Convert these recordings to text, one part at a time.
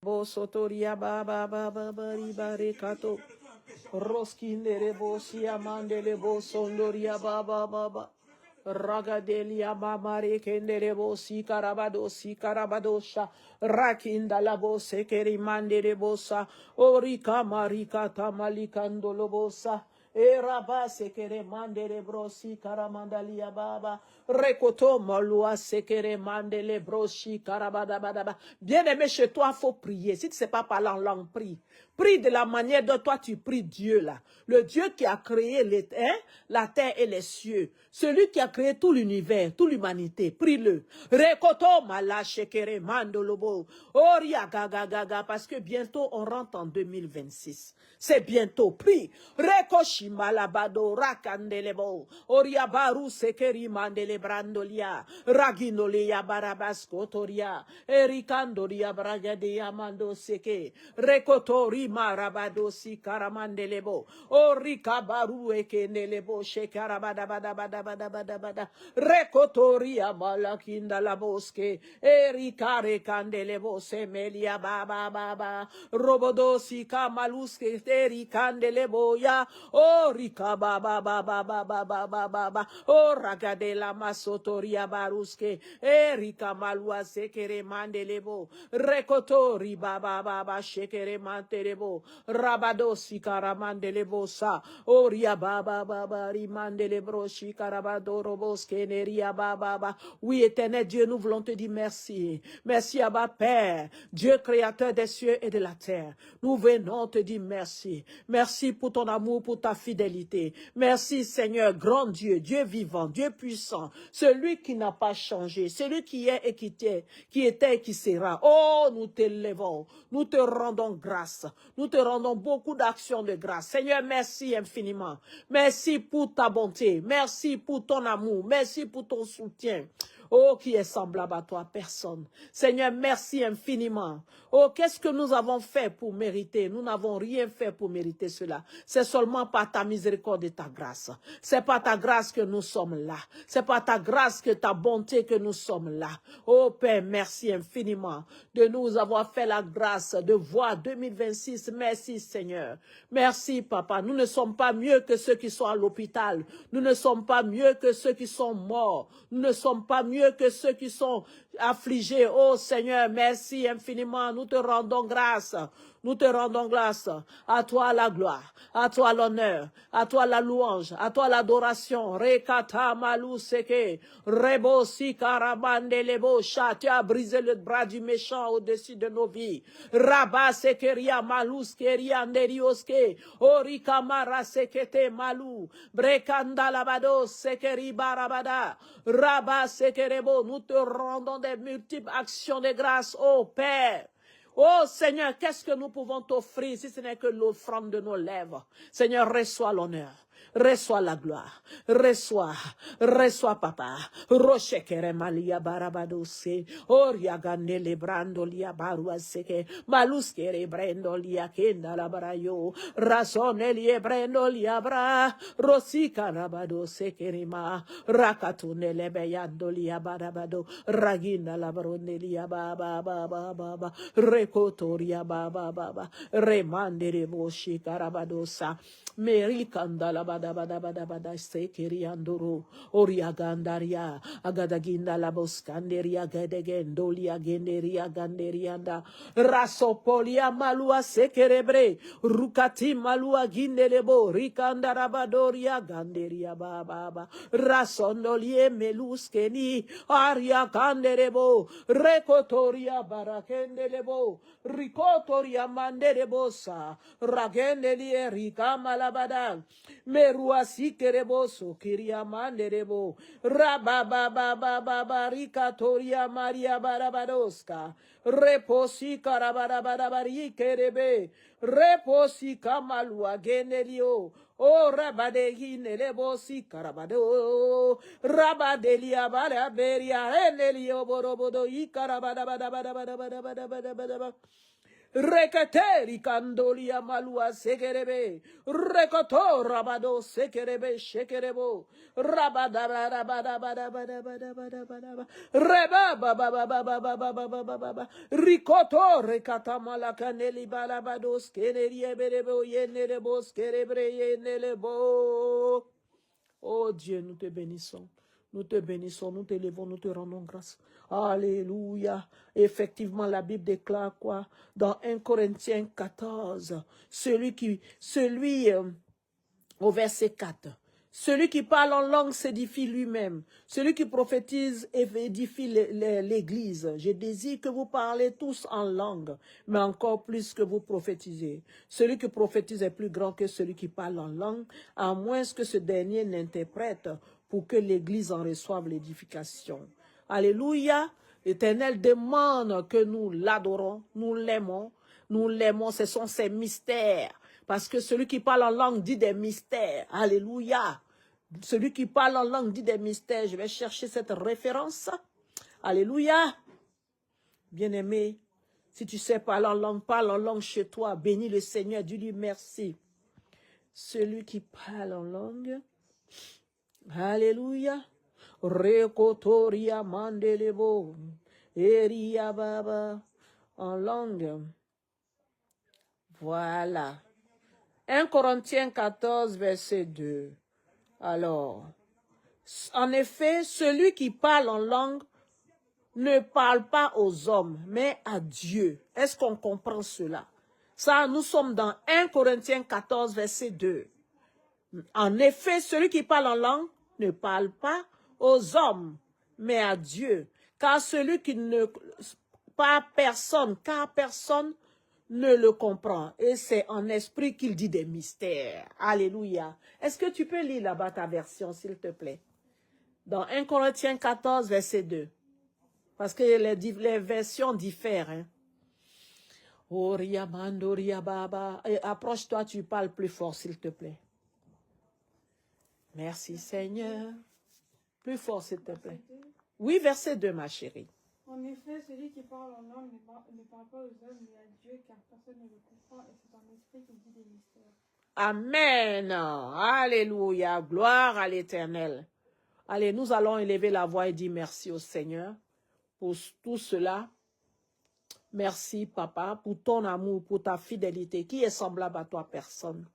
Bo sotoria ba ba ba ba ba riba rekato. Roskindere bo siamandele bo sondoria ba ba ba ba. Ragadelia mamare kendere bo si karabadosha. Rakinda la bo sekeri mandere bosa. Orika marika tamalikando lobosa. Eraba sekere mandele brosi karamandalia baba. Rekoto malua sekere mandele brosi karabadabadaba. Bien-aimé, chez toi, faut prier. Si tu ne sais pas parler en langue, prie. Prie de la manière dont toi tu pries Dieu là. Le Dieu qui a créé la terre et les cieux. Celui qui a créé tout l'univers, toute l'humanité. Prie-le. Rekoto mala shekere mandolobo. Oria gaga gaga. Parce que bientôt on rentre en 2026. C'est bientôt. Prie. Rekoshi malabado rakandelebo. Oria baru sekeri mandele brandolia. Raginolia barabasko toria. Erikandoria bragadia mando seke. Rekotori marabado si karamandelebo. Orika baru ekenelebo shekarabadabadabadabadabada. Rekotoria malakinda la boske. Erika rekandelebo semelia baba baba. Robodosi kamaluske teri kandelebo ya. Orika baba baba baba baba baba. Oragadela masotoria baruske. Erika malua sekere mandelebo. Rekotori baba baba shekere mantelebo. Rabadosi karamandelebo sa. Oria baba baba rimandelebro shikarabadoro boske neria baba baba. Oui, éternel Dieu, nous voulons te dire merci. Merci Abba Père, Dieu créateur des cieux et de la terre. Nous venons te dire merci. Merci pour ton amour, pour ta fidélité. Merci Seigneur, grand Dieu, Dieu vivant, Dieu puissant, celui qui n'a pas changé, celui qui est et qui était et qui sera. Oh, nous t'élevons, nous te rendons grâce, nous te rendons beaucoup d'actions de grâce. Seigneur, merci infiniment. Merci pour ta bonté, merci pour ton amour, merci pour ton soutien. Oh, qui est semblable à toi? Personne. Seigneur, merci infiniment. Oh, qu'est-ce que nous avons fait pour mériter? Nous n'avons rien fait pour mériter cela. C'est seulement par ta miséricorde et ta grâce. C'est par ta grâce que nous sommes là. C'est par ta grâce que ta bonté que nous sommes là. Oh, Père, merci infiniment de nous avoir fait la grâce de voir 2026. Merci, Seigneur. Merci, Papa. Nous ne sommes pas mieux que ceux qui sont à l'hôpital. Nous ne sommes pas mieux que ceux qui sont morts. Nous ne sommes pas mieux que ceux qui sont affligés. Oh Seigneur, merci infiniment. Nous te rendons grâce. Nous te rendons grâce. À toi la gloire, à toi l'honneur, à toi la louange, à toi l'adoration. Rekata malou seke, rebo si karabande lebo chat. Tu as brisé le bras du méchant au-dessus de nos vies. Rabba sekeria malou skeria nerioske, orikamara sekete malou, brekanda labado sekeri barabada, rabba sekerebo. Nous te rendons des multiples actions de grâce, ô Père. Oh Seigneur, qu'est-ce que nous pouvons t'offrir si ce n'est que l'offrande de nos lèvres? Seigneur, reçois l'honneur, reçois la gloire, reçois papa. Rochekere malia barabadose, oriagane lebrando lia baruaseke, maluskere brendo lia kenda la barayo, rasone lie brendo lia bra, rosika rabadose kerima, rakatune lebeyando lia barabado, ragina la baronde lia baba baba baba, rekotoria baba baba, remandere boshi karabadosa, merikanda la bada bada bada bada sekeri andoro, oriagandaria, agadaginda la boscanderia gedegendolia genderia ganderianda, rasopolia malua sekerebre, rukati malua gindelebo, rikanda rabadoria ganderia baba, rasondolie meluskeni, aria kanderebo, rekotoria barakendelebo, rikotoria manderebosa, ragendelie rikamalabada, meruasi kereboso, kiria manderebo, rabababababa, rikatoria maria barabadoska, reposi karabarabarabarabari kerebe, reposi kamalua genelio, oh rabadegi nelebosi karabado, rabadelia baraberia enelio borobodo ikarabadabadabadabadabadabadabadabadabadabadabada. Rekete rikandolia malua sekerebe. Rekoto rabado sekerebe shekerebo. Rabada bada bada bada bada bada bada bada. Reba baba baba baba baba baba baba. Rikoto rekata malakaneli balabados kenerie berebo yenerebo skerebre yenelebo. Oh Dieu, nous te bénissons. Nous te bénissons, nous t'élevons, nous te rendons grâce. Alléluia. Effectivement, la Bible déclare quoi? Dans 1 Corinthiens 14, au verset 4. Celui qui parle en langue s'édifie lui-même. Celui qui prophétise édifie l'Église. Je désire que vous parlez tous en langue, mais encore plus que vous prophétisez. Celui qui prophétise est plus grand que celui qui parle en langue, à moins que ce dernier n'interprète pour que l'Église en reçoive l'édification. Alléluia. L'Éternel demande que nous l'adorons, nous l'aimons, ce sont ses mystères. Parce que celui qui parle en langue dit des mystères. Alléluia. Celui qui parle en langue dit des mystères. Je vais chercher cette référence. Alléluia. Bien-aimé, si tu sais parler en langue, parle en langue chez toi. Bénis le Seigneur, dis-lui merci. Celui qui parle en langue. Alléluia. Rekotoria mandelebo. Eria baba. En langue. Voilà. 1 Corinthiens 14, verset 2. Alors, en effet, celui qui parle en langue ne parle pas aux hommes, mais à Dieu. Est-ce qu'on comprend cela? Ça, nous sommes dans 1 Corinthiens 14, verset 2. En effet, celui qui parle en langue ne parle pas aux hommes, mais à Dieu. Car celui qui ne... car personne ne le comprend. Et c'est en esprit qu'il dit des mystères. Alléluia. Est-ce que tu peux lire là-bas ta version, s'il te plaît? Dans 1 Corinthiens 14, verset 2. Parce que les versions diffèrent. Hein? Oria mandoria baba. Approche-toi, tu parles plus fort, s'il te plaît. Merci, Seigneur. Plus fort, s'il te plaît. Oui, verset 2, ma chérie. En effet, celui qui parle en langue ne parle pas aux hommes, mais à Dieu, car personne ne le comprend, et c'est en esprit qu'il dit des mystères. Amen. Alléluia. Gloire à l'Éternel. Allez, nous allons élever la voix et dire merci au Seigneur pour tout cela. Merci, Papa, pour ton amour, pour ta fidélité, qui est semblable à toi, personne.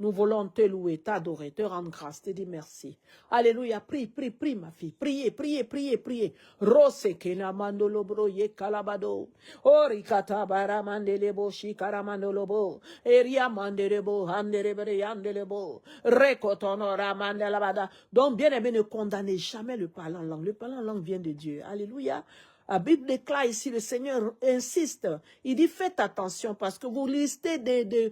Nous voulons te louer, t'adorer, te rendre grâce, te dire merci. Alléluia, prie, prie, prie, ma fille. Priez, priez, priez, priez. Rose kena mandolo broye kalabado. Orikata bara mandelebo shikara mandolobo. Eria mandelebo handerebre yandelebo. Rekotonora mandelabada. Donc, bien aimé, ne condamnez jamais le parler en langue. Le parler en langue vient de Dieu. Alléluia. La Bible déclare ici, le Seigneur insiste. Il dit, faites attention parce que vous risquez de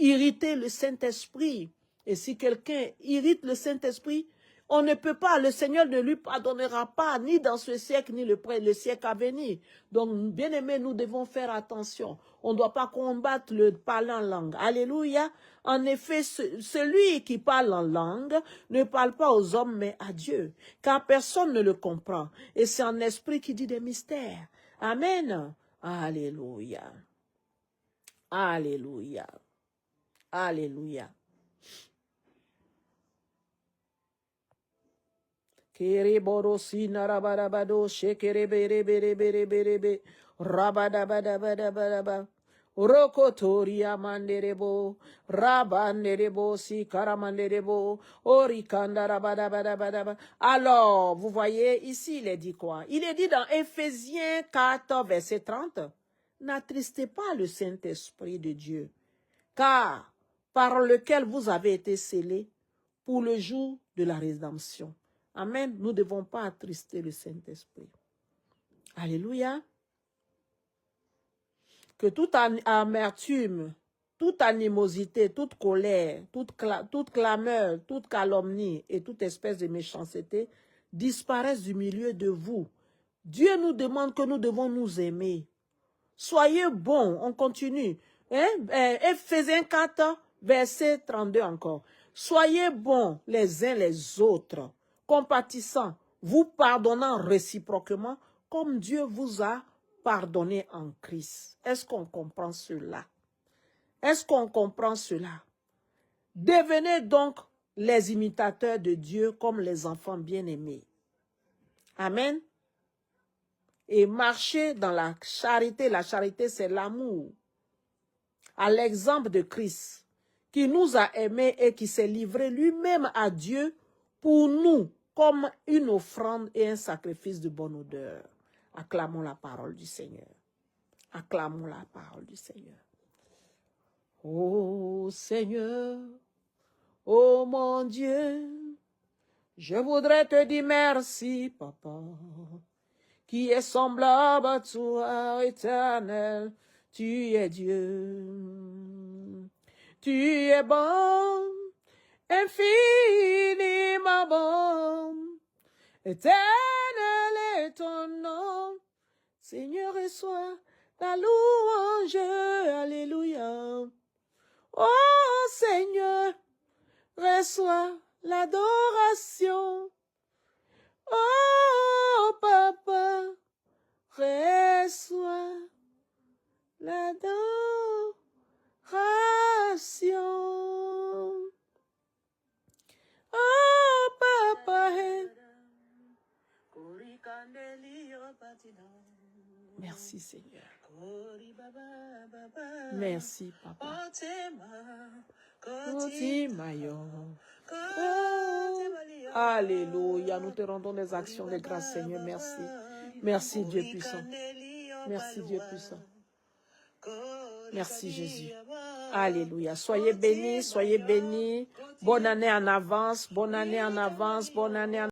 irriter le Saint-Esprit. Et si quelqu'un irrite le Saint-Esprit, on ne peut pas, le Seigneur ne lui pardonnera pas, ni dans ce siècle, ni le siècle à venir. Donc, bien aimés, nous devons faire attention. On ne doit pas combattre le parler en langue. Alléluia. En effet, celui qui parle en langue ne parle pas aux hommes, mais à Dieu. Car personne ne le comprend. Et c'est en esprit qui dit des mystères. Amen. Alléluia. Alléluia. Alléluia. Kere borosi narabarabado shekere bere bere bere bere be rabadabadabadabadaba rokotoria manderebo rabanderebo si karamanderebo orikanda rabadabadabadaba. Alors, vous voyez, ici, il est dit quoi? Il est dit dans Éphésiens 4, verset 30, n'attristez pas le Saint-Esprit de Dieu, car par lequel vous avez été scellés pour le jour de la rédemption. Amen. Nous ne devons pas attrister le Saint-Esprit. Alléluia. Que toute amertume, toute animosité, toute colère, toute clameur, toute calomnie et toute espèce de méchanceté disparaissent du milieu de vous. Dieu nous demande que nous devons nous aimer. Soyez bons. On continue. Éphésiens 4, verset 32 encore. Soyez bons les uns les autres, compatissants, vous pardonnant réciproquement, comme Dieu vous a pardonner en Christ. Est-ce qu'on comprend cela? Est-ce qu'on comprend cela? Devenez donc les imitateurs de Dieu comme les enfants bien-aimés. Amen. Et marchez dans la charité. La charité, c'est l'amour. À l'exemple de Christ, qui nous a aimés et qui s'est livré lui-même à Dieu pour nous, comme une offrande et un sacrifice de bonne odeur. Acclamons la parole du Seigneur. Acclamons la parole du Seigneur. Ô Seigneur, ô mon Dieu, je voudrais te dire merci, Papa, qui est semblable à toi, éternel. Tu es Dieu. Tu es bon, infiniment bon. Éternel est ton nom. Seigneur, reçois ta louange. Alléluia. Oh Seigneur, reçois l'adoration. Oh Papa, reçois l'adoration. Oh Papa. Merci Seigneur. Merci Papa. Alléluia. Nous te rendons des actions de grâce Seigneur. Merci. Merci Dieu puissant. Merci Dieu puissant. Merci Jésus. Alléluia. Soyez bénis, soyez bénis. Bonne année en avance, bonne année en avance, bonne année en